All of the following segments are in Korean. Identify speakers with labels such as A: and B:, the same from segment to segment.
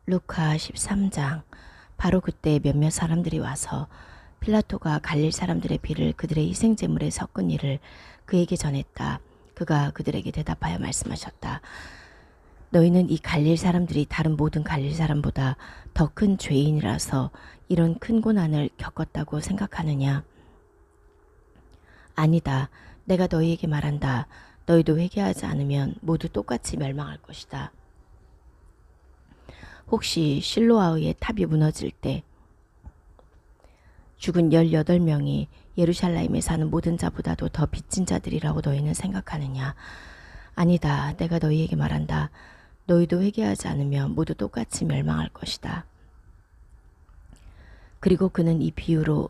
A: 루카 13장. 바로 그때 몇몇 사람들이 와서 필라토가 갈릴 사람들의 피를 그들의 희생제물에 섞은 일을 그에게 전했다. 그가 그들에게 대답하여 말씀하셨다. 너희는 이 갈릴 사람들이 다른 모든 갈릴 사람보다 더 큰 죄인이라서 이런 큰 고난을 겪었다고 생각하느냐? 아니다. 내가 너희에게 말한다. 너희도 회개하지 않으면 모두 똑같이 멸망할 것이다. 혹시 실로아의 탑이 무너질 때 죽은 18명이 예루살렘에 사는 모든 자보다도 더 빚진 자들이라고 너희는 생각하느냐? 아니다. 내가 너희에게 말한다. 너희도 회개하지 않으면 모두 똑같이 멸망할 것이다. 그리고 그는 이 비유로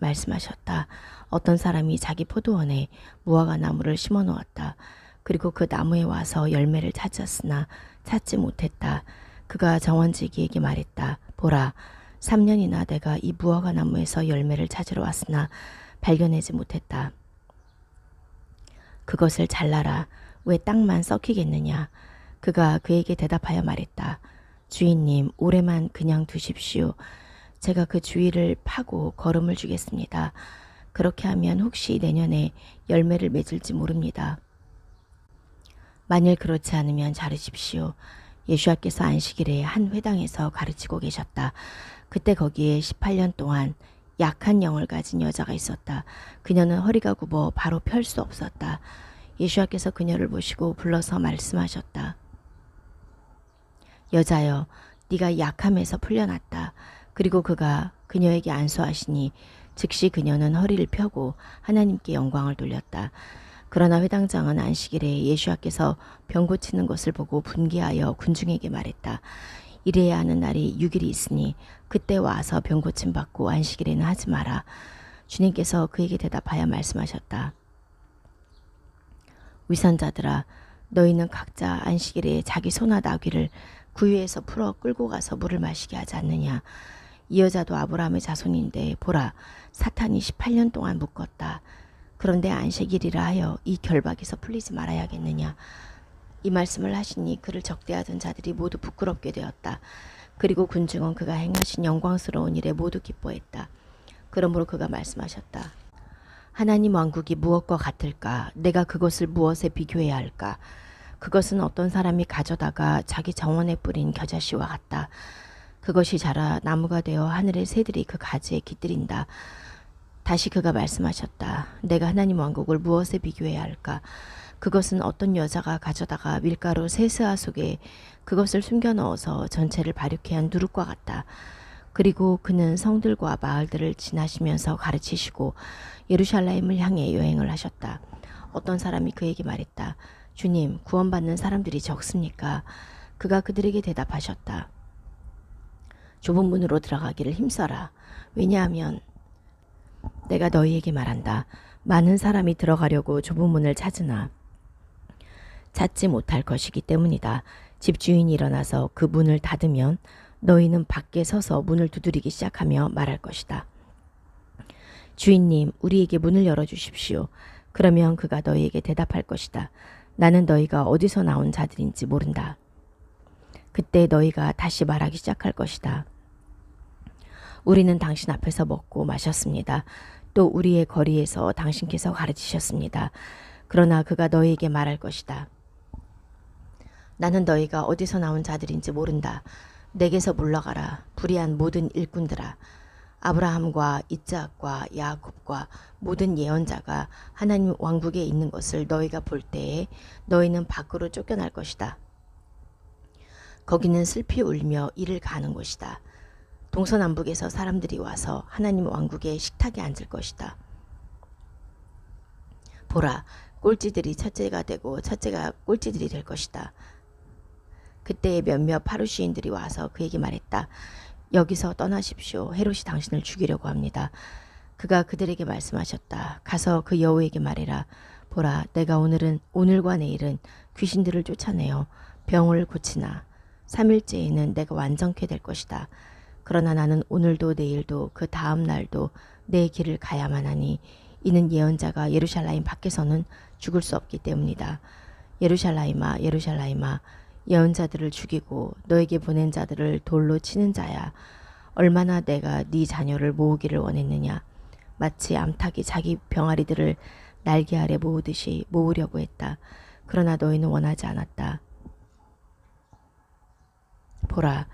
A: 말씀하셨다. 어떤 사람이 자기 포도원에 무화과 나무를 심어 놓았다. 그리고 그 나무에 와서 열매를 찾았으나 찾지 못했다. 그가 정원지기에게 말했다. 보라, 3년이나 내가 이 무화과 나무에서 열매를 찾으러 왔으나 발견하지 못했다. 그것을 잘라라. 왜 땅만 썩히겠느냐? 그가 그에게 대답하여 말했다. 주인님, 올해만 그냥 두십시오. 제가 그 주위를 파고 거름을 주겠습니다. 그렇게 하면 혹시 내년에 열매를 맺을지 모릅니다. 만일 그렇지 않으면 자르십시오. 예수께서 안식일에 한 회당에서 가르치고 계셨다. 그때 거기에 18년 동안 약한 영을 가진 여자가 있었다. 그녀는 허리가 굽어 바로 펼 수 없었다. 예수께서 그녀를 보시고 불러서 말씀하셨다. 여자여, 네가 약함에서 풀려났다. 그리고 그가 그녀에게 안수하시니 즉시 그녀는 허리를 펴고 하나님께 영광을 돌렸다. 그러나 회당장은 안식일에 예수께서 병 고치는 것을 보고 분개하여 군중에게 말했다. 이래야 하는 날이 6일이 있으니 그때 와서 병 고침 받고 안식일에는 하지 마라. 주님께서 그에게 대답하여 말씀하셨다. 위선자들아, 너희는 각자 안식일에 자기 소나 나귀를 구유에서 풀어 끌고 가서 물을 마시게 하지 않느냐. 이 여자도 아브라함의 자손인데 보라, 사탄이 18년 동안 묶었다. 그런데 안식일이라 하여 이 결박에서 풀리지 말아야겠느냐. 이 말씀을 하시니 그를 적대하던 자들이 모두 부끄럽게 되었다. 그리고 군중은 그가 행하신 영광스러운 일에 모두 기뻐했다. 그러므로 그가 말씀하셨다. 하나님 왕국이 무엇과 같을까? 내가 그것을 무엇에 비교해야 할까? 그것은 어떤 사람이 가져다가 자기 정원에 뿌린 겨자씨와 같다. 그것이 자라 나무가 되어 하늘의 새들이 그 가지에 깃들인다. 다시 그가 말씀하셨다. 내가 하나님 왕국을 무엇에 비교해야 할까? 그것은 어떤 여자가 가져다가 밀가루 세스아 속에 그것을 숨겨 넣어서 전체를 발육해 한 누룩과 같다. 그리고 그는 성들과 마을들을 지나시면서 가르치시고 예루살렘을 향해 여행을 하셨다. 어떤 사람이 그에게 말했다. 주님, 구원받는 사람들이 적습니까? 그가 그들에게 대답하셨다. 좁은 문으로 들어가기를 힘써라. 왜냐하면 내가 너희에게 말한다. 많은 사람이 들어가려고 좁은 문을 찾으나 찾지 못할 것이기 때문이다. 집주인이 일어나서 그 문을 닫으면 너희는 밖에 서서 문을 두드리기 시작하며 말할 것이다. 주인님, 우리에게 문을 열어주십시오. 그러면 그가 너희에게 대답할 것이다. 나는 너희가 어디서 나온 자들인지 모른다. 그때 너희가 다시 말하기 시작할 것이다. 우리는 당신 앞에서 먹고 마셨습니다. 또 우리의 거리에서 당신께서 가르치셨습니다. 그러나 그가 너희에게 말할 것이다. 나는 너희가 어디서 나온 자들인지 모른다. 내게서 물러가라. 불의한 모든 일꾼들아. 아브라함과 이삭과 야곱과 모든 예언자가 하나님 왕국에 있는 것을 너희가 볼 때에 너희는 밖으로 쫓겨날 것이다. 거기는 슬피 울며 이를 가는 곳이다. 동서남북에서 사람들이 와서 하나님 왕국의 식탁에 앉을 것이다. 보라, 꼴찌들이 첫째가 되고 첫째가 꼴찌들이 될 것이다. 그때에 몇몇 파루시인들이 와서 그에게 말했다. 여기서 떠나십시오. 헤롯이 당신을 죽이려고 합니다. 그가 그들에게 말씀하셨다. 가서 그 여우에게 말해라. 보라, 내가 오늘과 내일은 귀신들을 쫓아내어 병을 고치나 3일째에는 내가 완전케 될 것이다. 그러나 나는 오늘도 내일도 그 다음 날도 내 길을 가야만 하니 이는 예언자가 예루살렘 밖에서는 죽을 수 없기 때문이다. 예루살렘아, 예루살렘아, 예언자들을 죽이고 너에게 보낸 자들을 돌로 치는 자야. 얼마나 내가 네 자녀를 모으기를 원했느냐. 마치 암탉이 자기 병아리들을 날개 아래 모으듯이 모으려고 했다. 그러나 너희는 원하지 않았다. 보라,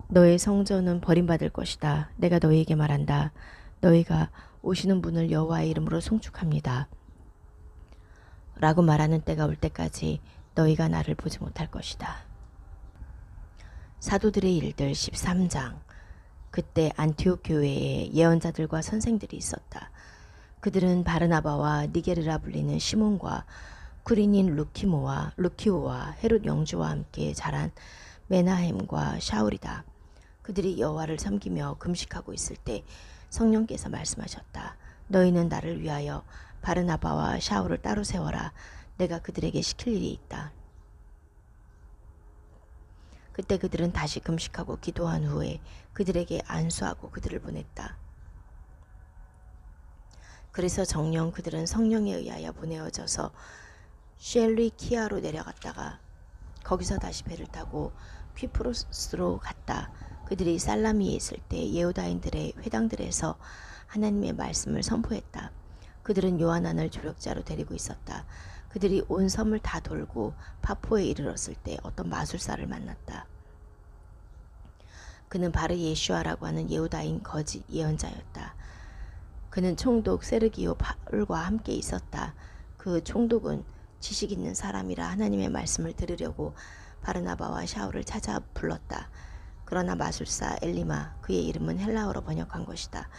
A: 너의 성전은 버림받을 것이다. 내가 너희에게 말한다. 너희가 오시는 분을 여호와의 이름으로 송축합니다. 라고 말하는 때가 올 때까지 너희가 나를 보지 못할 것이다. 사도들의 일들 13장. 그때 안티옥 교회에 예언자들과 선생들이 있었다. 그들은 바르나바와 니게르라 불리는 시몬과 쿠린인 루키오와 헤롯 영주와 함께 자란 메나헴과 샤울이다. 그들이 여호와를 섬기며 금식하고 있을 때 성령께서 말씀하셨다. 너희는 나를 위하여 바르나바와 샤울을 따로 세워라. 내가 그들에게 시킬 일이 있다. 그때 그들은 다시 금식하고 기도한 후에 그들에게 안수하고 그들을 보냈다. 그래서 정녕 그들은 성령에 의하여 보내어져서 쉘리키아로 내려갔다가 거기서 다시 배를 타고 퀴프로스로 갔다. 그들이 살라미에 있을 때 예후다인들의 회당들에서 하나님의 말씀을 선포했다. 그들은 요하난을 조력자로 데리고 있었다. 그들이 온 섬을 다 돌고 파포에 이르렀을 때 어떤 마술사를 만났다. 그는 바르 예슈아라고 하는 예후다인 거짓 예언자였다. 그는 총독 세르기오 바울과 함께 있었다. 그 총독은 지식 있는 사람이라 하나님의 말씀을 들으려고 바르나바와 샤울을 찾아 불렀다. 그러나 마술사 엘리마, 그의 이름은 헬라어로 번역한 것이다.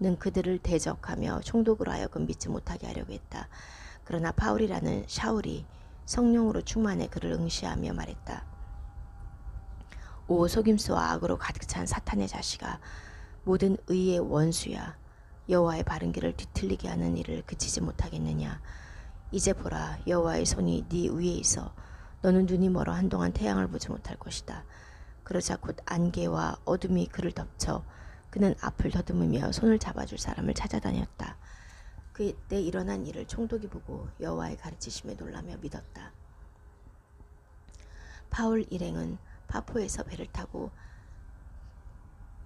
A: 는 그들을 대적하며 총독으로 하여금 믿지 못하게 하려고 했다. 그러나 바울이라는 샤울이 성령으로 충만해 그를 응시하며 말했다. 오 속임수와 악으로 가득 찬 사탄의 자식아, 모든 의의 원수야. 여호와의 바른 길을 뒤틀리게 하는 일을 그치지 못하겠느냐. 이제 보라, 여호와의 손이 네 위에 있어 너는 눈이 멀어 한동안 태양을 보지 못할 것이다. 그러자 곧 안개와 어둠이 그를 덮쳐 그는 앞을 더듬으며 손을 잡아줄 사람을 찾아다녔다. 그때 일어난 일을 총독이 보고 여호와의 가르치심에 놀라며 믿었다. 바울 일행은 파포에서 배를 타고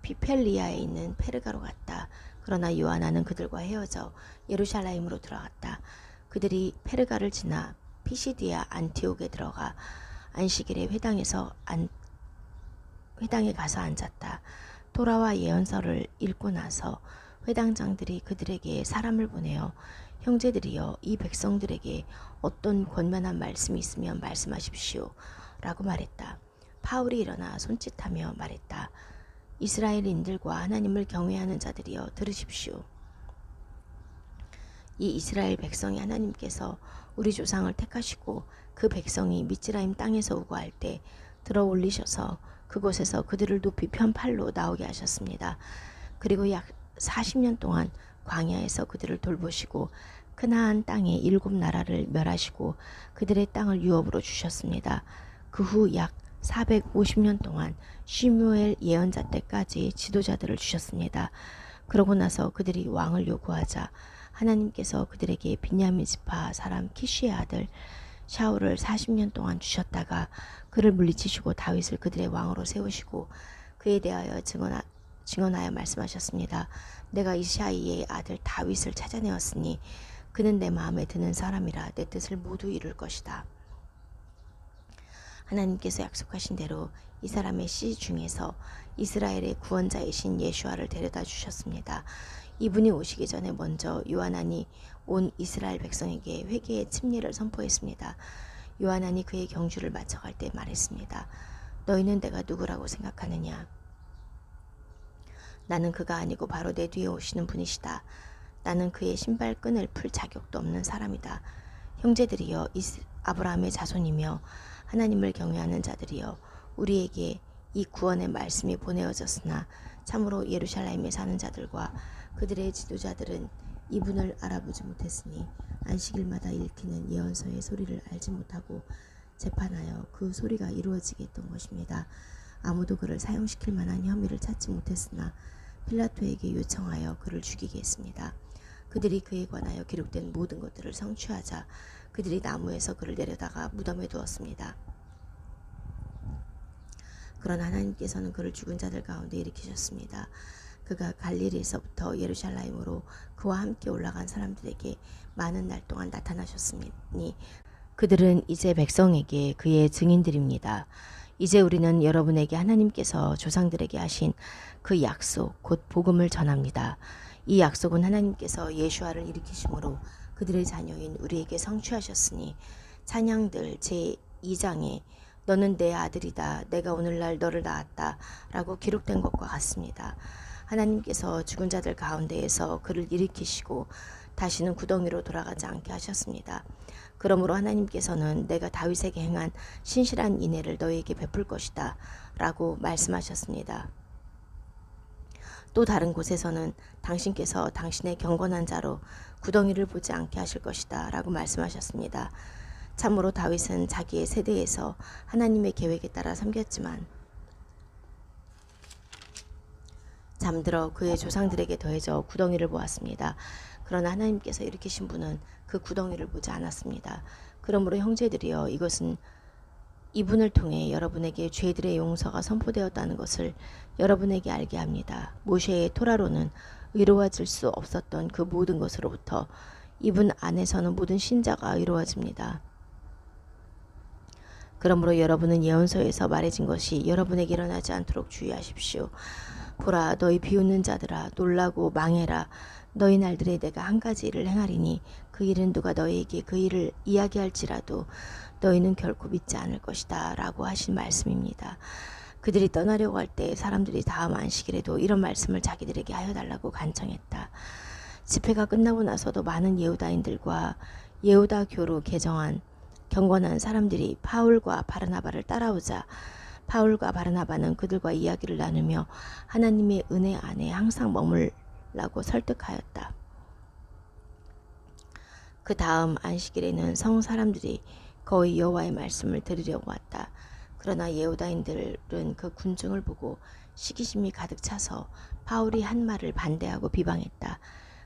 A: 피펠리아에 있는 페르가로 갔다. 그러나 요하나는 그들과 헤어져 예루살렘으로 들어갔다. 그들이 페르가를 지나 피시디아 안티옥에 들어가 안식일에 회당에 가서 앉았다. 토라와 예언서를 읽고 나서 회당장들이 그들에게 사람을 보내어 형제들이여 이 백성들에게 어떤 권면한 말씀이 있으면 말씀하십시오 라고 말했다. 바울이 일어나 손짓하며 말했다. 이스라엘인들과 하나님을 경외하는 자들이여 들으십시오. 이 이스라엘 백성이 하나님께서 우리 조상을 택하시고 그 백성이 미즈라임 땅에서 우거할 때 들어 올리셔서 그곳에서 그들을 높이 편팔로 나오게 하셨습니다. 그리고 약 40년 동안 광야에서 그들을 돌보시고 크나안 땅의 7나라를 멸하시고 그들의 땅을 유업으로 주셨습니다. 그 후 약 450년 동안 시므엘 예언자 때까지 지도자들을 주셨습니다. 그러고 나서 그들이 왕을 요구하자 하나님께서 그들에게 비냐민 지파 사람 키시의 아들 샤울을 40년 동안 주셨다가 그를 물리치시고 다윗을 그들의 왕으로 세우시고 그에 대하여 증언하여 말씀하셨습니다. 내가 이샤이의 아들 다윗을 찾아내었으니 그는 내 마음에 드는 사람이라 내 뜻을 모두 이룰 것이다. 하나님께서 약속하신 대로 이 사람의 씨 중에서 이스라엘의 구원자이신 예슈아를 데려다 주셨습니다. 이분이 오시기 전에 먼저 요하난이 온 이스라엘 백성에게 회개의 침례를 선포했습니다. 요하난이 그의 경주를 마쳐갈 때 말했습니다. 너희는 내가 누구라고 생각하느냐? 나는 그가 아니고 바로 내 뒤에 오시는 분이시다. 나는 그의 신발끈을 풀 자격도 없는 사람이다. 형제들이여 아브라함의 자손이며 하나님을 경외하는 자들이여 우리에게 이 구원의 말씀이 보내어졌으나 참으로 예루살렘에 사는 자들과 그들의 지도자들은 이분을 알아보지 못했으니 안식일마다 읽히는 예언서의 소리를 알지 못하고 재판하여 그 소리가 이루어지게 했던 것입니다. 아무도 그를 사형시킬 만한 혐의를 찾지 못했으나 필라토에게 요청하여 그를 죽이게 했습니다. 그들이 그에 관하여 기록된 모든 것들을 성취하자 그들이 나무에서 그를 내려다가 무덤에 두었습니다. 그러나 하나님께서는 그를 죽은 자들 가운데 일으키셨습니다. 그가 갈릴리에서부터 예루살렘으로 그와 함께 올라간 사람들에게 많은 날 동안 나타나셨으니 그들은 이제 백성에게 그의 증인들입니다. 이제 우리는 여러분에게 하나님께서 조상들에게 하신 그 약속 곧 복음을 전합니다. 이 약속은 하나님께서 예수아를 일으키심으로 그들의 자녀인 우리에게 성취하셨으니 찬양들 제2장에 너는 내 아들이다 내가 오늘날 너를 낳았다 라고 기록된 것과 같습니다. 하나님께서 죽은 자들 가운데에서 그를 일으키시고 다시는 구덩이로 돌아가지 않게 하셨습니다. 그러므로 하나님께서는 내가 다윗에게 행한 신실한 인애를 너희에게 베풀 것이다 라고 말씀하셨습니다. 또 다른 곳에서는 당신께서 당신의 경건한 자로 구덩이를 보지 않게 하실 것이다 라고 말씀하셨습니다. 참으로 다윗은 자기의 세대에서 하나님의 계획에 따라 섬겼지만 잠들어 그의 조상들에게 더해져 구덩이를 보았습니다. 그러나 하나님께서 일으키신 분은 그 구덩이를 보지 않았습니다. 그러므로 형제들이여 이것은 이분을 통해 여러분에게 죄들의 용서가 선포되었다는 것을 여러분에게 알게 합니다. 모세의 토라로는 의로워질 수 없었던 그 모든 것으로부터 이분 안에서는 모든 신자가 의로워집니다. 그러므로 여러분은 예언서에서 말해진 것이 여러분에게 일어나지 않도록 주의하십시오. 보라 너희 비웃는 자들아 놀라고 망해라. 너희 날들에 내가 한 가지 일을 행하리니 그 일은 누가 너희에게 그 일을 이야기할지라도 너희는 결코 믿지 않을 것이다 라고 하신 말씀입니다. 그들이 떠나려고 할 때 사람들이 다음 안식일에도 이런 말씀을 자기들에게 하여 달라고 간청했다. 집회가 끝나고 나서도 많은 예후다인들과 예후다교로 개정한 경건한 사람들이 바울과 바르나바를 따라오자 바울과 바르나바는 그들과 이야기를 나누며 하나님의 은혜 안에 항상 머물라고 설득하였다. 그 다음 안식일에는 성 사람들이 거의 여호와의 말씀을 들으려고 왔다. 그러나 예후다인들은 그 군중을 보고 시기심이 가득 차서 바울이 한 말을 반대하고 비방했다.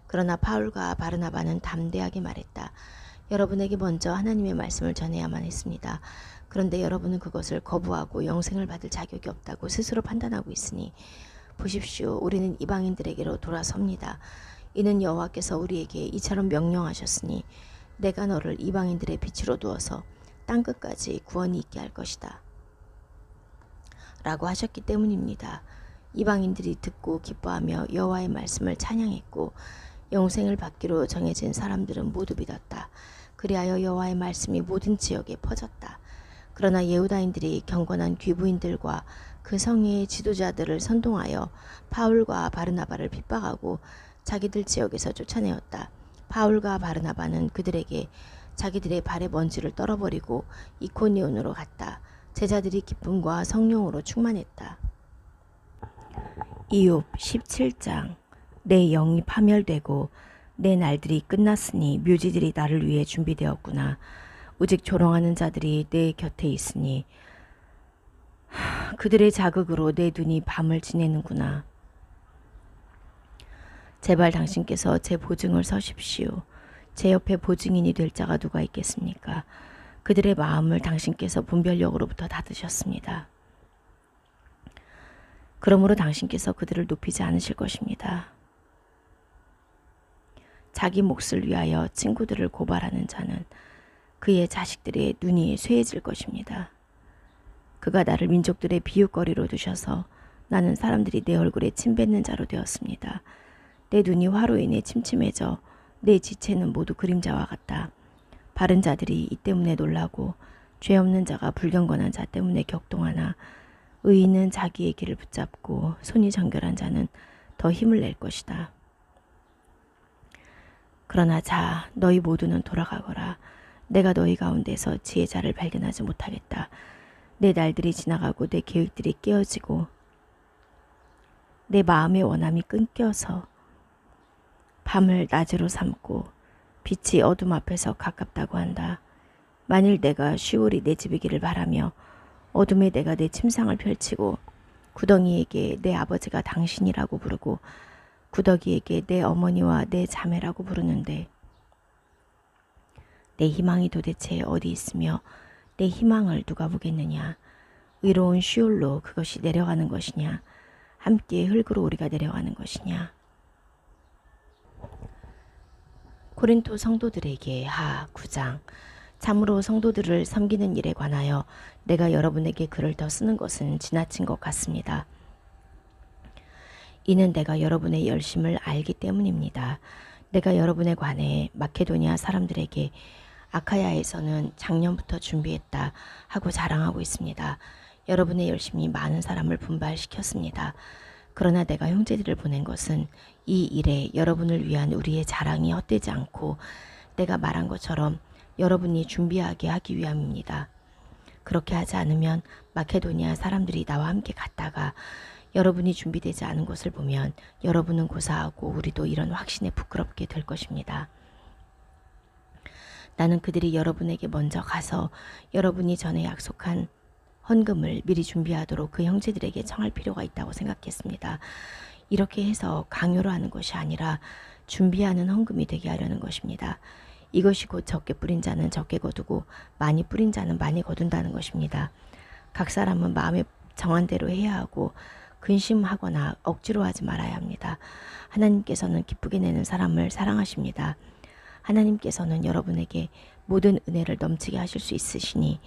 A: 그러나 바울과 바르나바는 담대하게 말했다. 여러분에게 먼저 하나님의 말씀을 전해야만 했습니다. 그런데 여러분은 그것을 거부하고 영생을 받을 자격이 없다고 스스로 판단하고 있으니 보십시오. 우리는 이방인들에게로 돌아섭니다. 이는 여호와께서 우리에게 이처럼 명령하셨으니 내가 너를 이방인들의 빛으로 두어서 땅끝까지 구원이 있게 할 것이다 라고 하셨기 때문입니다. 이방인들이 듣고 기뻐하며 여호와의 말씀을 찬양했고 영생을 받기로 정해진 사람들은 모두 믿었다. 그리하여 여호와의 말씀이 모든 지역에 퍼졌다. 그러나 예후다인들이 경건한 귀부인들과 그 성의 지도자들을 선동하여 바울과 바르나바를 핍박하고 자기들 지역에서 쫓아내었다. 바울과 바르나바는 그들에게 자기들의 발의 먼지를 떨어버리고 이코니온으로 갔다. 제자들이 기쁨과 성령으로 충만했다. 이욥 17장 내 영이 파멸되고 내 날들이 끝났으니 묘지들이 나를 위해 준비되었구나. 오직 조롱하는 자들이 내 곁에 있으니 그들의 자극으로 내 눈이 밤을 지내는구나. 제발 당신께서 제 보증을 서십시오. 제 옆에 보증인이 될 자가 누가 있겠습니까? 그들의 마음을 당신께서 분별력으로부터 닫으셨습니다. 그러므로 당신께서 그들을 높이지 않으실 것입니다. 자기 몫을 위하여 친구들을 고발하는 자는 그의 자식들의 눈이 쇠해질 것입니다. 그가 나를 민족들의 비웃거리로 두셔서 나는 사람들이 내 얼굴에 침 뱉는 자로 되었습니다. 내 눈이 화로 인해 침침해져 내 지체는 모두 그림자와 같다. 바른 자들이 이 때문에 놀라고 죄 없는 자가 불경건한 자 때문에 격동하나 의인은 자기의 길을 붙잡고 손이 정결한 자는 더 힘을 낼 것이다. 그러나 자 너희 모두는 돌아가거라. 내가 너희 가운데서 지혜자를 발견하지 못하겠다. 내 날들이 지나가고 내 계획들이 깨어지고 내 마음의 원함이 끊겨서 밤을 낮으로 삼고 빛이 어둠 앞에서 가깝다고 한다. 만일 내가 시올이 내 집이기를 바라며 어둠에 내가 내 침상을 펼치고 구덩이에게 내 아버지가 당신이라고 부르고 구더기에게 내 어머니와 내 자매라고 부르는데 내 희망이 도대체 어디 있으며 내 희망을 누가 보겠느냐. 의로운 시올로 그것이 내려가는 것이냐? 함께 흙으로 우리가 내려가는 것이냐? 고린토 성도들에게 하 9장. 참으로 성도들을 섬기는 일에 관하여 내가 여러분에게 글을 더 쓰는 것은 지나친 것 같습니다. 이는 내가 여러분의 열심을 알기 때문입니다. 내가 여러분에 관해 마케도니아 사람들에게 아카야에서는 작년부터 준비했다 하고 자랑하고 있습니다. 여러분의 열심이 많은 사람을 분발시켰습니다. 그러나 내가 형제들을 보낸 것은 이 일에 여러분을 위한 우리의 자랑이 헛되지 않고 내가 말한 것처럼 여러분이 준비하게 하기 위함입니다. 그렇게 하지 않으면 마케도니아 사람들이 나와 함께 갔다가 여러분이 준비되지 않은 것을 보면 여러분은 고사하고 우리도 이런 확신에 부끄럽게 될 것입니다. 나는 그들이 여러분에게 먼저 가서 여러분이 전에 약속한 헌금을 미리 준비하도록 그 형제들에게 청할 필요가 있다고 생각했습니다. 이렇게 해서 강요로 하는 것이 아니라 준비하는 헌금이 되게 하려는 것입니다. 이것이 곧 적게 뿌린 자는 적게 거두고 많이 뿌린 자는 많이 거둔다는 것입니다. 각 사람은 마음에 정한 대로 해야 하고 근심하거나 억지로 하지 말아야 합니다. 하나님께서는 기쁘게 내는 사람을 사랑하십니다. 하나님께서는 여러분에게 모든 은혜를 넘치게 하실 수 있으시니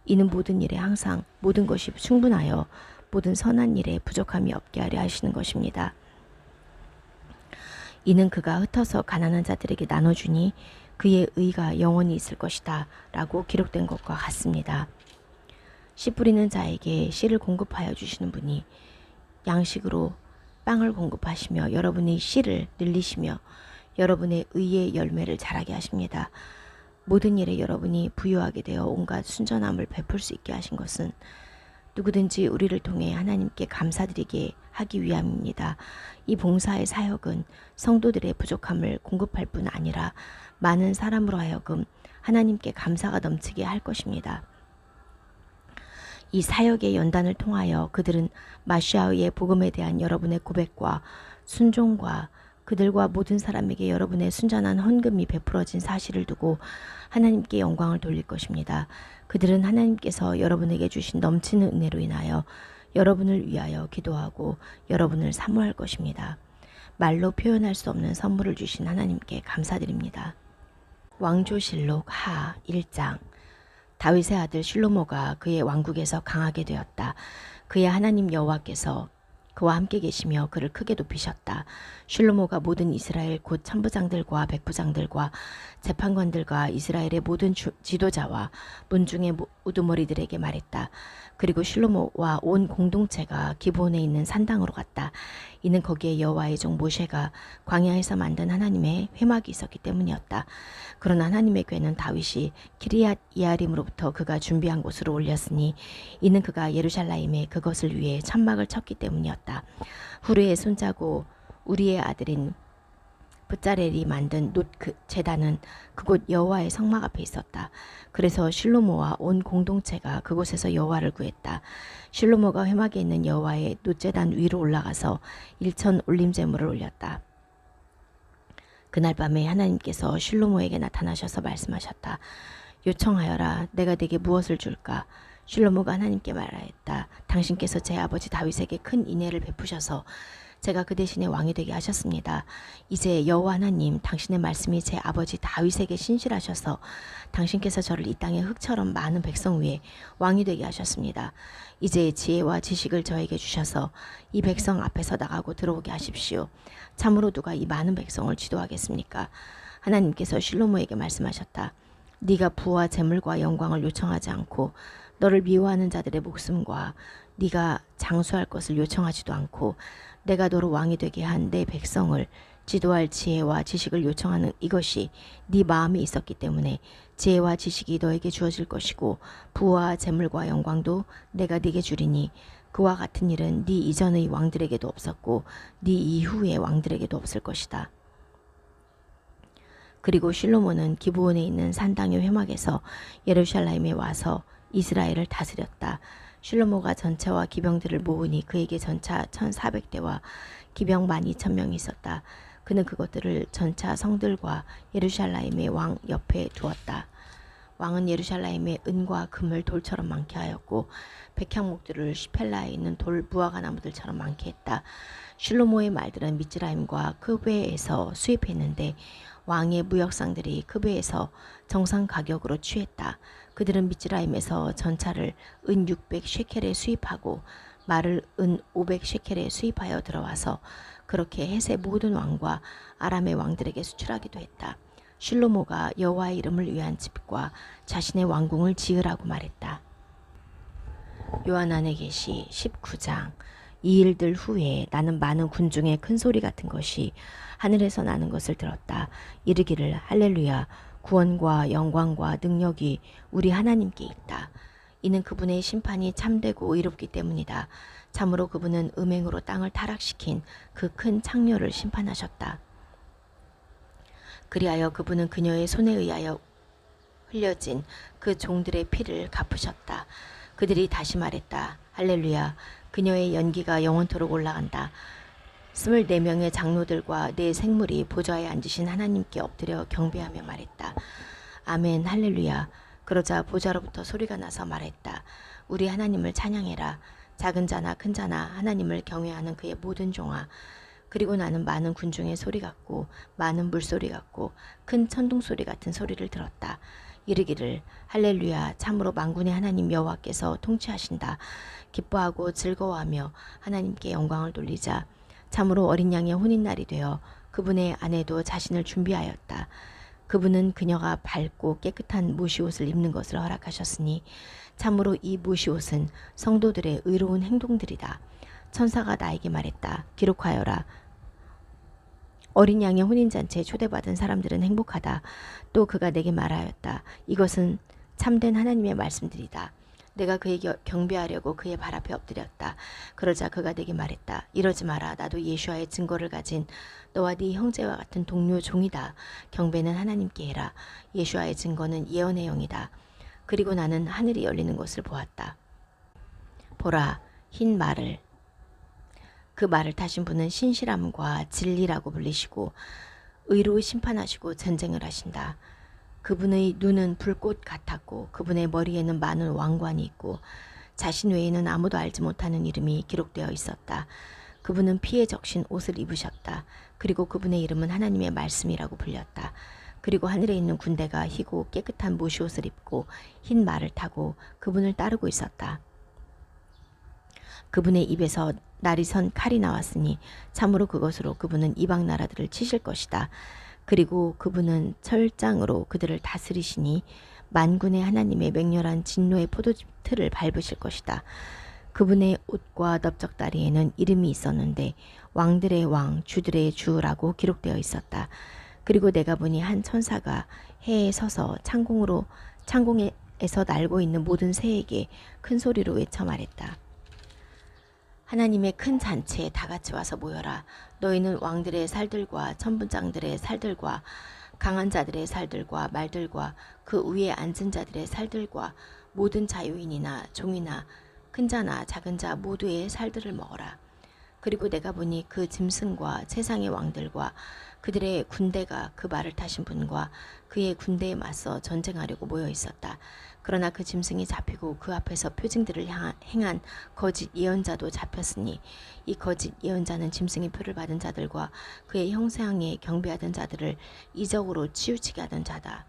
A: 이는 모든 일에 항상 모든 것이 충분하여 모든 선한 일에 부족함이 없게 하려 하시는 것입니다. 이는 그가 흩어서 가난한 자들에게 나눠주니 그의 의가 영원히 있을 것이다 라고 기록된 것과 같습니다. 씨 뿌리는 자에게 씨를 공급하여 주시는 분이 양식으로 빵을 공급하시며 여러분의 씨를 늘리시며 여러분의 의의 열매를 자라게 하십니다. 모든 일에 여러분이 부유하게 되어 온갖 순전함을 베풀 수 있게 하신 것은 누구든지 우리를 통해 하나님께 감사드리게 하기 위함입니다. 이 봉사의 사역은 성도들의 부족함을 공급할 뿐 아니라 많은 사람으로 하여금 하나님께 감사가 넘치게 할 것입니다. 이 사역의 연단을 통하여 그들은 마시아의 복음에 대한 여러분의 고백과 순종과 그들과 모든 사람에게 여러분의 순전한 헌금이 베풀어진 사실을 두고 하나님께 영광을 돌릴 것입니다. 그들은 하나님께서 여러분에게 주신 넘치는 은혜로 인하여 여러분을 위하여 기도하고 여러분을 사모할 것입니다. 말로 표현할 수 없는 선물을 주신 하나님께 감사드립니다. 왕조실록 하 1장. 다윗의 아들 실로모가 그의 왕국에서 강하게 되었다. 그의 하나님 여호와께서 그와 함께 계시며 그를 크게 높이셨다. 실로모가 모든 이스라엘 곧 천부장들과 백부장들과 재판관들과 이스라엘의 모든 지도자와 문중의 우두머리들에게 말했다. 그리고 실로모와 온 공동체가 기브온에 있는 산당으로 갔다. 이는 거기에 여호와의 종 모세가 광야에서 만든 하나님의 회막이 있었기 때문이었다. 그러나 하나님의 궤는 다윗이 기리앗 이아림으로부터 그가 준비한 곳으로 올렸으니 이는 그가 예루살렘에 그것을 위해 천막을 쳤기 때문이었다. 후르의 손자고 우리의 아들인 붓자렐이 만든 놋 제단은 그곳 여호와의 성막 앞에 있었다. 그래서 실로모와 온 공동체가 그곳에서 여호와를 구했다. 실로모가 회막에 있는 여호와의 놋 제단 위로 올라가서 일천 올림 제물을 올렸다. 그날 밤에 하나님께서 실로모에게 나타나셔서 말씀하셨다. 요청하여라. 내가 네게 무엇을 줄까? 실로모가 하나님께 말하였다. 당신께서 제 아버지 다윗에게 큰 인애를 베푸셔서 제가 그 대신에 왕이 되게 하셨습니다. 이제 여호와 하나님 당신의 말씀이 제 아버지 다윗에게 신실하셔서 당신께서 저를 이 땅의 흙처럼 많은 백성 위에 왕이 되게 하셨습니다. 이제 지혜와 지식을 저에게 주셔서 이 백성 앞에서 나가고 들어오게 하십시오. 참으로 누가 이 많은 백성을 지도하겠습니까? 하나님께서 실로모에게 말씀하셨다. 네가 부와 재물과 영광을 요청하지 않고 너를 미워하는 자들의 목숨과 네가 장수할 것을 요청하지도 않고 내가 너로 왕이 되게 한 내 백성을 지도할 지혜와 지식을 요청하는 이것이 네 마음에 있었기 때문에 지혜와 지식이 너에게 주어질 것이고 부와 재물과 영광도 내가 네게 주리니 그와 같은 일은 네 이전의 왕들에게도 없었고 네 이후의 왕들에게도 없을 것이다. 그리고 실로모는 기브온에 있는 산당의 회막에서 예루살렘에 와서 이스라엘을 다스렸다. 실로모가 전차와 기병들을 모으니 그에게 전차 1400대와 기병 12,000명이 있었다. 그는 그것들을 전차 성들과 예루살렘의 왕 옆에 두었다. 왕은 예루살렘에 은과 금을 돌처럼 많게 하였고 백향목들을 슈펠라에 있는 돌 무화과 나무들처럼 많게 했다. 실로모의 말들은 미즈라임과 크베에서 수입했는데 왕의 무역상들이 크베에서 정상 가격으로 취했다. 그들은 미즈라임에서 전차를 은 600 셰켈에 수입하고 말을 은 500 셰켈에 수입하여 들어와서 그렇게 헷의 모든 왕과 아람의 왕들에게 수출하기도 했다. 실로모가 여호와의 이름을 위한 집과 자신의 왕궁을 지으라고 말했다. 요한안의 계시 19장. 이 일들 후에 나는 많은 군중의 큰 소리 같은 것이 하늘에서 나는 것을 들었다. 이르기를 할렐루야, 구원과 영광과 능력이 우리 하나님께 있다. 이는 그분의 심판이 참되고 의롭기 때문이다. 참으로 그분은 음행으로 땅을 타락시킨 그 큰 창녀를 심판하셨다. 그리하여 그분은 그녀의 손에 의하여 흘려진 그 종들의 피를 갚으셨다. 그들이 다시 말했다. 할렐루야, 그녀의 연기가 영원토록 올라간다. 24명의 장로들과 네 생물이 보좌에 앉으신 하나님께 엎드려 경배하며 말했다. 아멘, 할렐루야. 그러자 보좌로부터 소리가 나서 말했다. 우리 하나님을 찬양해라. 작은 자나 큰 자나 하나님을 경외하는 그의 모든 종아. 그리고 나는 많은 군중의 소리 같고 많은 물소리 같고 큰 천둥 소리 같은 소리를 들었다. 이르기를 할렐루야, 참으로 만군의 하나님 여호와께서 통치하신다. 기뻐하고 즐거워하며 하나님께 영광을 돌리자. 참으로 어린 양의 혼인날이 되어 그분의 아내도 자신을 준비하였다. 그분은 그녀가 밝고 깨끗한 모시옷을 입는 것을 허락하셨으니 참으로 이 모시옷은 성도들의 의로운 행동들이다. 천사가 나에게 말했다. 기록하여라. 어린 양의 혼인잔치에 초대받은 사람들은 행복하다. 또 그가 내게 말하였다. 이것은 참된 하나님의 말씀들이다. 내가 그에게 경배하려고 그의 발 앞에 엎드렸다. 그러자 그가 내게 말했다. 이러지 마라. 나도 예수와의 증거를 가진 너와 네 형제와 같은 동료 종이다. 경배는 하나님께 해라. 예수와의 증거는 예언의 영이다. 그리고 나는 하늘이 열리는 것을 보았다. 보라, 흰 말을. 그 말을 타신 분은 신실함과 진리라고 불리시고 의로 심판하시고 전쟁을 하신다. 그분의 눈은 불꽃 같았고 그분의 머리에는 많은 왕관이 있고 자신 외에는 아무도 알지 못하는 이름이 기록되어 있었다. 그분은 피에 적신 옷을 입으셨다. 그리고 그분의 이름은 하나님의 말씀이라고 불렸다. 그리고 하늘에 있는 군대가 희고 깨끗한 모시옷을 입고 흰 말을 타고 그분을 따르고 있었다. 그분의 입에서 날이 선 칼이 나왔으니 참으로 그것으로 그분은 이방 나라들을 치실 것이다. 그리고 그분은 철장으로 그들을 다스리시니 만군의 하나님의 맹렬한 진노의 포도틀을 밟으실 것이다. 그분의 옷과 넓적다리에는 이름이 있었는데 왕들의 왕, 주들의 주라고 기록되어 있었다. 그리고 내가 보니 한 천사가 해에 서서 창공에서 날고 있는 모든 새에게 큰 소리로 외쳐 말했다. 하나님의 큰 잔치에 다 같이 와서 모여라. 너희는 왕들의 살들과 천부장들의 살들과 강한 자들의 살들과 말들과 그 위에 앉은 자들의 살들과 모든 자유인이나 종이나 큰 자나 작은 자 모두의 살들을 먹어라. 그리고 내가 보니 그 짐승과 세상의 왕들과 그들의 군대가 그 말을 타신 분과 그의 군대에 맞서 전쟁하려고 모여 있었다. 그러나 그 짐승이 잡히고 그 앞에서 표징들을 행한 거짓 예언자도 잡혔으니 이 거짓 예언자는 짐승의 표를 받은 자들과 그의 형상에 경배하던 자들을 이적으로 치우치게 하던 자다.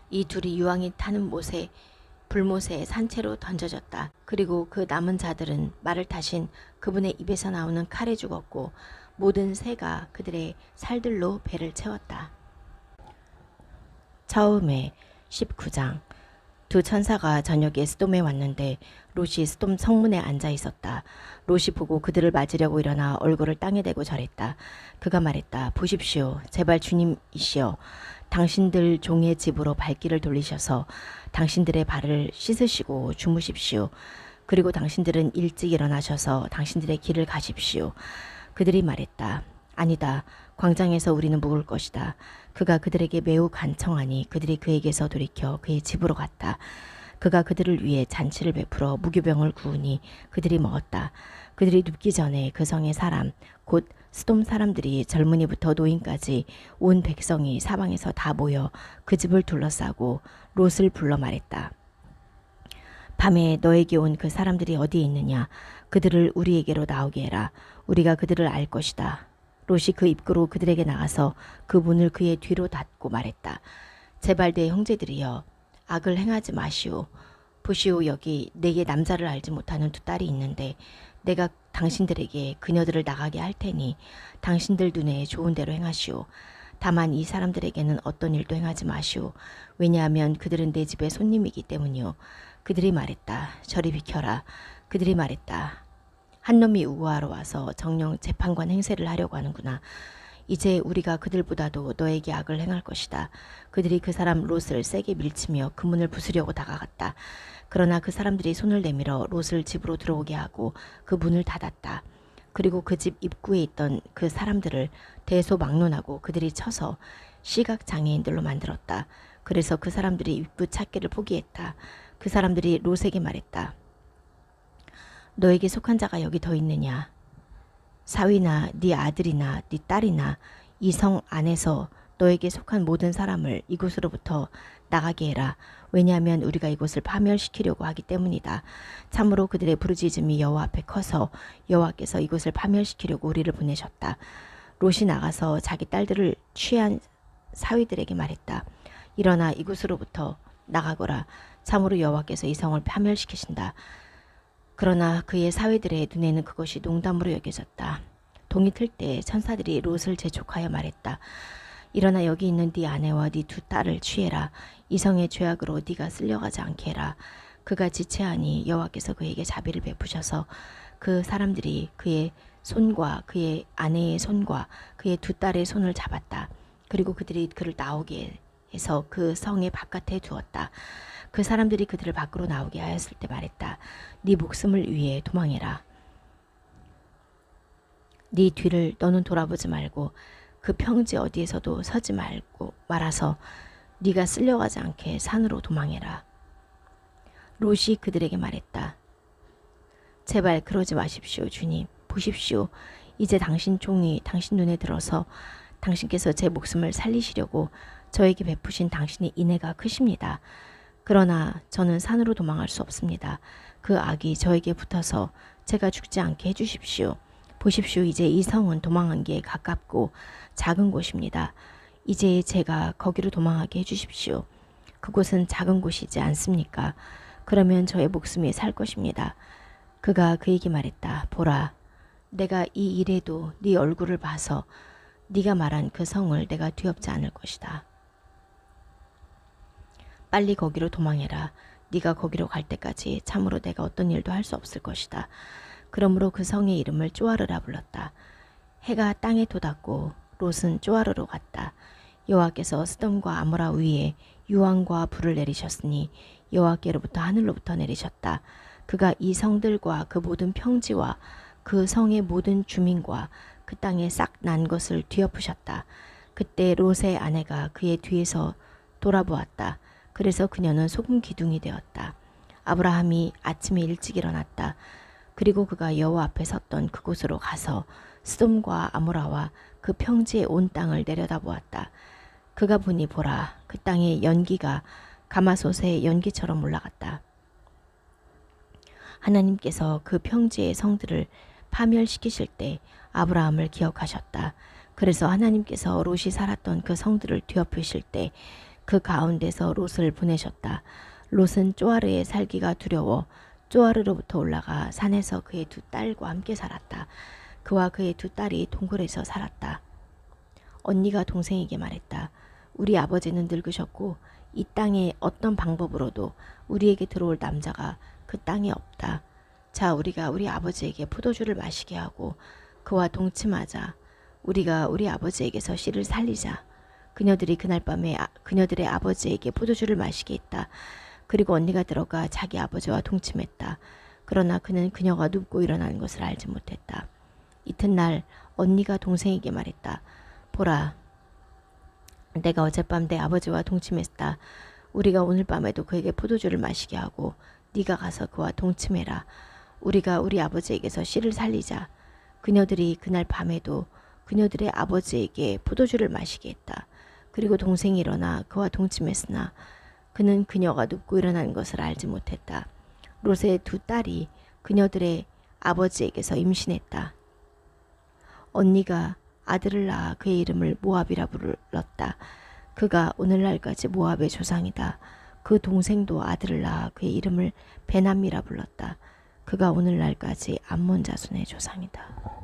A: 이 둘이 유황이 타는 불못에 산채로 던져졌다. 그리고 그 남은 자들은 말을 타신 그분의 입에서 나오는 칼에 죽었고 모든 새가 그들의 살들로 배를 채웠다. 처음에 19장. 두 천사가 저녁에 스돔에 왔는데 롯이 스돔 성문에 앉아 있었다. 롯이 보고 그들을 맞으려고 일어나 얼굴을 땅에 대고 절했다. 그가 말했다. 보십시오. 제발 주님이시여. 당신들 종의 집으로 발길을 돌리셔서 당신들의 발을 씻으시고 주무십시오. 그리고 당신들은 일찍 일어나셔서 당신들의 길을 가십시오. 그들이 말했다. 아니다. 광장에서 우리는 묵을 것이다. 그가 그들에게 매우 간청하니 그들이 그에게서 돌이켜 그의 집으로 갔다. 그가 그들을 위해 잔치를 베풀어 무교병을 구우니 그들이 먹었다. 그들이 눕기 전에 그 성의 사람 곧 스돔 사람들이 젊은이부터 노인까지 온 백성이 사방에서 다 모여 그 집을 둘러싸고 롯을 불러 말했다. 밤에 너에게 온 그 사람들이 어디에 있느냐? 그들을 우리에게로 나오게 해라. 우리가 그들을 알 것이다. 롯이 그 입구로 그들에게 나가서 그 문을 그의 뒤로 닫고 말했다. 제발 내 형제들이여, 악을 행하지 마시오. 보시오, 여기 내게 남자를 알지 못하는 두 딸이 있는데 내가 당신들에게 그녀들을 나가게 할 테니 당신들 눈에 좋은 대로 행하시오. 다만 이 사람들에게는 어떤 일도 행하지 마시오. 왜냐하면 그들은 내 집의 손님이기 때문이요. 그들이 말했다. 저리 비켜라. 그들이 말했다. 한 놈이 우고하러 와서 정령 재판관 행세를 하려고 하는구나. 이제 우리가 그들보다도 너에게 악을 행할 것이다. 그들이 그 사람 롯을 세게 밀치며 그 문을 부수려고 다가갔다. 그러나 그 사람들이 손을 내밀어 롯을 집으로 들어오게 하고 그 문을 닫았다. 그리고 그 집 입구에 있던 그 사람들을 대소막론하고 그들이 쳐서 시각장애인들로 만들었다. 그래서 그 사람들이 입구 찾기를 포기했다. 그 사람들이 롯에게 말했다. 너에게 속한 자가 여기 더 있느냐? 사위나 네 아들이나 네 딸이나 이 성 안에서 너에게 속한 모든 사람을 이곳으로부터 나가게 해라. 왜냐하면 우리가 이곳을 파멸시키려고 하기 때문이다. 참으로 그들의 부르짖음이 여호와 앞에 커서 여호와께서 이곳을 파멸시키려고 우리를 보내셨다. 롯이 나가서 자기 딸들을 취한 사위들에게 말했다. 일어나 이곳으로부터 나가거라. 참으로 여호와께서 이 성을 파멸시키신다. 그러나 그의 사위들의 눈에는 그것이 농담으로 여겨졌다. 동이 틀 때 천사들이 롯을 재촉하여 말했다. 일어나 여기 있는 네 아내와 네 두 딸을 취해라. 이 성의 죄악으로 네가 쓸려가지 않게 해라. 그가 지체하니 여호와께서 그에게 자비를 베푸셔서 그 사람들이 그의 손과 그의 아내의 손과 그의 두 딸의 손을 잡았다. 그리고 그들이 그를 나오게 해서 그 성의 바깥에 두었다. 그 사람들이 그들을 밖으로 나오게 하였을 때 말했다. 네 목숨을 위해 도망해라. 네 뒤를 너는 돌아보지 말고 그 평지 어디에서도 서지 말고 말아서 네가 쓸려가지 않게 산으로 도망해라. 롯이 그들에게 말했다. 제발 그러지 마십시오, 주님. 보십시오. 이제 당신 종이 당신 눈에 들어서 당신께서 제 목숨을 살리시려고 저에게 베푸신 당신의 인애가 크십니다. 그러나 저는 산으로 도망할 수 없습니다. 그 악이 저에게 붙어서 제가 죽지 않게 해주십시오. 보십시오. 이제 이 성은 도망하기에 가깝고 작은 곳입니다. 이제 제가 거기로 도망하게 해주십시오. 그곳은 작은 곳이지 않습니까? 그러면 저의 목숨이 살 것입니다. 그가 그에게 말했다. 보라, 내가 이 일에도 네 얼굴을 봐서 네가 말한 그 성을 내가 뒤엎지 않을 것이다. 빨리 거기로 도망해라. 네가 거기로 갈 때까지 참으로 내가 어떤 일도 할 수 없을 것이다. 그러므로 그 성의 이름을 쪼아르라 불렀다. 해가 땅에 돋았고 롯은 쪼아르로 갔다. 여호와께서 스돔과 아모라 위에 유황과 불을 내리셨으니 여호와께로부터 하늘로부터 내리셨다. 그가 이 성들과 그 모든 평지와 그 성의 모든 주민과 그 땅에 싹 난 것을 뒤엎으셨다. 그때 롯의 아내가 그의 뒤에서 돌아보았다. 그래서 그녀는 소금 기둥이 되었다. 아브라함이 아침에 일찍 일어났다. 그리고 그가 여호와 앞에 섰던 그곳으로 가서 스돔과 아모라와 그 평지의 온 땅을 내려다보았다. 그가 보니 보라, 그 땅의 연기가 가마솥의 연기처럼 올라갔다. 하나님께서 그 평지의 성들을 파멸시키실 때 아브라함을 기억하셨다. 그래서 하나님께서 롯이 살았던 그 성들을 뒤엎으실 때 그 가운데서 롯을 보내셨다. 롯은 쪼아르의 살기가 두려워 쪼아르로부터 올라가 산에서 그의 두 딸과 함께 살았다. 그와 그의 두 딸이 동굴에서 살았다. 언니가 동생에게 말했다. 우리 아버지는 늙으셨고 이 땅에 어떤 방법으로도 우리에게 들어올 남자가 그 땅에 없다. 자, 우리가 우리 아버지에게 포도주를 마시게 하고 그와 동침하자. 우리가 우리 아버지에게서 씨를 살리자. 그녀들이 그날 밤에 그녀들의 아버지에게 포도주를 마시게 했다. 그리고 언니가 들어가 자기 아버지와 동침했다. 그러나 그는 그녀가 눕고 일어나는 것을 알지 못했다. 이튿날 언니가 동생에게 말했다. 보라, 내가 어젯밤 내 아버지와 동침했다. 우리가 오늘 밤에도 그에게 포도주를 마시게 하고 네가 가서 그와 동침해라. 우리가 우리 아버지에게서 씨를 살리자. 그녀들이 그날 밤에도 그녀들의 아버지에게 포도주를 마시게 했다. 그리고 동생이 일어나 그와 동침했으나 그는 그녀가 눕고 일어난 것을 알지 못했다. 롯의 두 딸이 그녀들의 아버지에게서 임신했다. 언니가 아들을 낳아 그의 이름을 모압이라 불렀다. 그가 오늘날까지 모압의 조상이다. 그 동생도 아들을 낳아 그의 이름을 베남이라 불렀다. 그가 오늘날까지 암몬 자손의 조상이다.